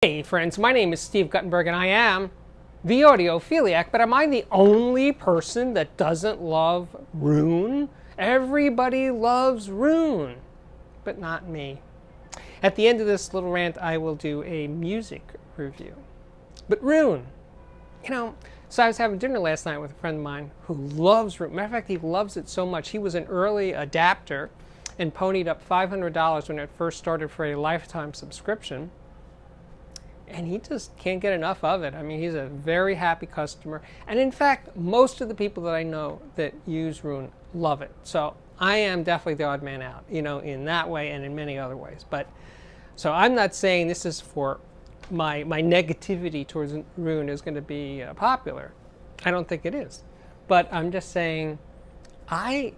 Hey friends, my name is Steve Guttenberg and I am the audiophiliac, but am I the only person that doesn't love Roon? Everybody loves Roon, but not me. At the end of this little rant, I will do a music review. But Roon, so I was having dinner last night with a friend of mine who loves Roon. Matter of fact, he loves it so much. He was an early adapter and ponied up $500 when it first started for a lifetime subscription. And he just can't get enough of it. I mean, he's a very happy customer. And in fact, most of the people that I know that use Roon love it. So I am definitely the odd man out, in that way and in many other ways. But so I'm not saying this is for my negativity towards Roon is going to be popular. I don't think it is. But I'm just saying I'm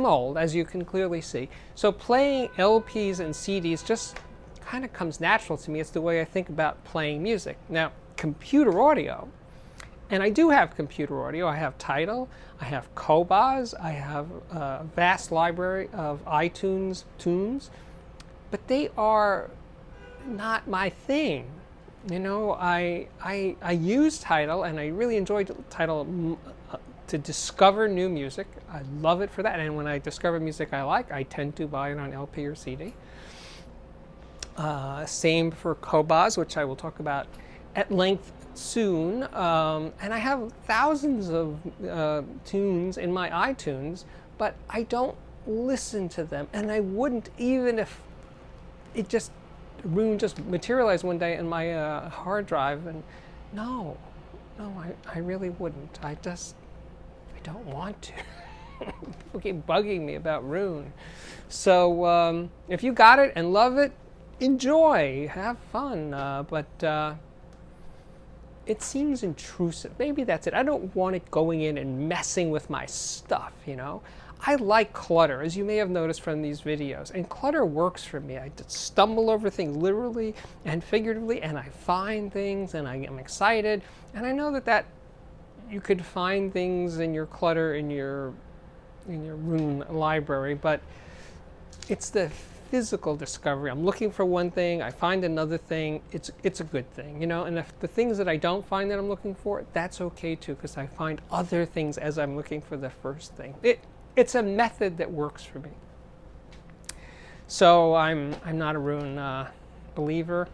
old, as you can clearly see. So playing LPs and CDs just kind of comes natural to me. It's the way I think about playing music. Now, computer audio, and I do have computer audio. I have Tidal, I have Qobuz, I have a vast library of iTunes tunes, but they are not my thing. I use Tidal, and I really enjoy Tidal to discover new music. I love it for that, and when I discover music I like, I tend to buy it on LP or CD. Same for Qobuz, which I will talk about at length soon. And I have thousands of tunes in my iTunes, but I don't listen to them. And I wouldn't even if Roon just materialized one day in my hard drive. And no, I really wouldn't. I don't want to. People keep bugging me about Roon. So if you got it and love it, enjoy, have fun, but it seems intrusive. Maybe that's it. I don't want it going in and messing with my stuff, I like clutter, as you may have noticed from these videos, and clutter works for me. I just stumble over things literally and figuratively, and I find things, and I am excited, and I know that you could find things in your clutter in your Roon library, but it's the physical discovery. I'm looking for one thing, I find another thing, it's a good thing, and if the things that I don't find that I'm looking for, that's okay too, because I find other things as I'm looking for the first thing. It's a method that works for me. So I'm not a Roon believer,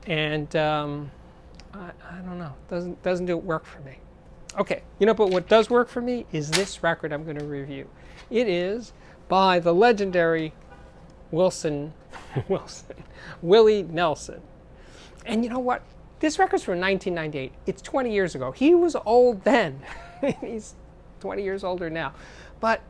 and I don't know, doesn't do work for me. Okay, but what does work for me is this record I'm going to review. It is by the legendary Willie Nelson. And you know what? This record's from 1998. It's 20 years ago. He was old then. He's 20 years older now. But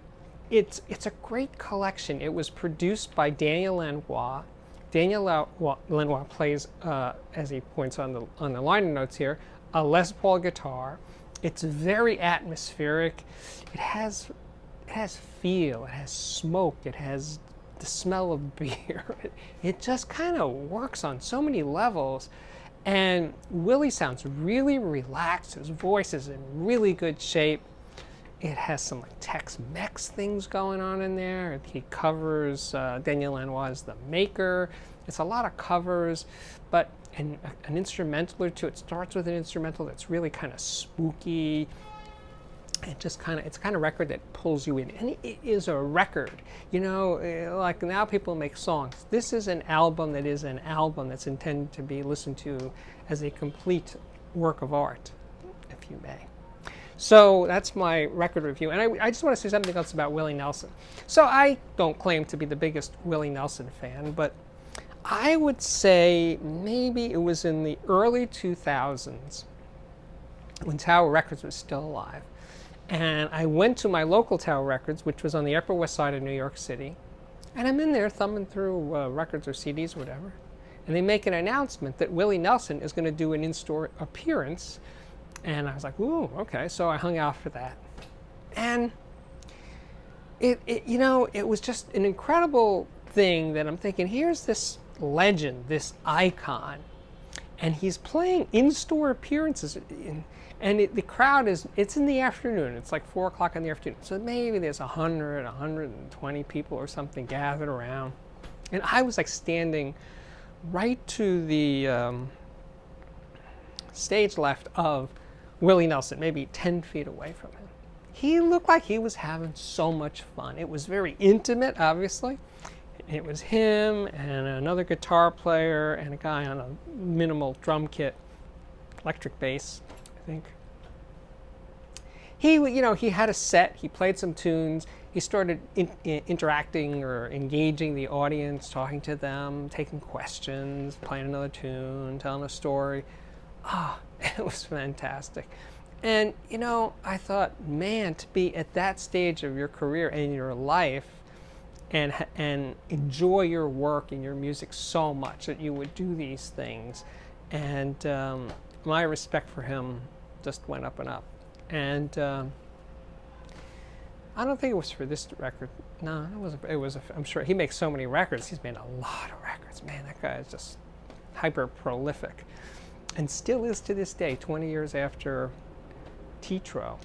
it's a great collection. It was produced by Daniel Lanois. Daniel Lanois plays, as he points on the liner notes here, a Les Paul guitar. It's very atmospheric. It has feel. It has smoke. It has the smell of beer. It just kind of works on so many levels, and Willie sounds really relaxed. His voice is in really good shape. It has some like Tex-Mex things going on in there. He covers Daniel Lanois' The Maker. It's a lot of covers, but an instrumental or two. It starts with an instrumental that's really kind of spooky. It's kind of record that pulls you in, and it is a record. Like now people make songs. This is an album that is an album that's intended to be listened to as a complete work of art, if you may. So that's my record review, and I just want to say something else about Willie Nelson. So I don't claim to be the biggest Willie Nelson fan, but I would say maybe it was in the early 2000s when Tower Records was still alive. And I went to my local Tower Records, which was on the Upper West Side of New York City. And I'm in there thumbing through records or CDs or whatever. And they make an announcement that Willie Nelson is going to do an in-store appearance. And I was like, ooh, okay. So I hung out for that. And it was just an incredible thing that I'm thinking, here's this legend, this icon. And he's playing in-store appearances. And the crowd it's in the afternoon. It's like 4 o'clock in the afternoon. So maybe there's 120 people or something gathered around. And I was like standing right to the stage left of Willie Nelson, maybe 10 feet away from him. He looked like he was having so much fun. It was very intimate, obviously. It was him and another guitar player and a guy on a minimal drum kit, electric bass, I think. He had a set. He played some tunes. He started interacting or engaging the audience, talking to them, taking questions, playing another tune, telling a story. It was fantastic. And, I thought, man, to be at that stage of your career and your life and enjoy your work and your music so much that you would do these things. And my respect for him just went up and up. And I don't think it was for this record. No, it wasn't. I'm sure he makes so many records. He's made a lot of records. Man, that guy is just hyper prolific. And still is to this day, 20 years after Tetro.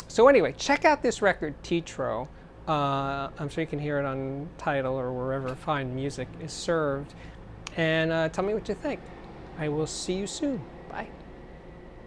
So anyway, check out this record, Tetro. I'm sure you can hear it on Tidal or wherever fine music is served. And tell me what you think. I will see you soon. Bye.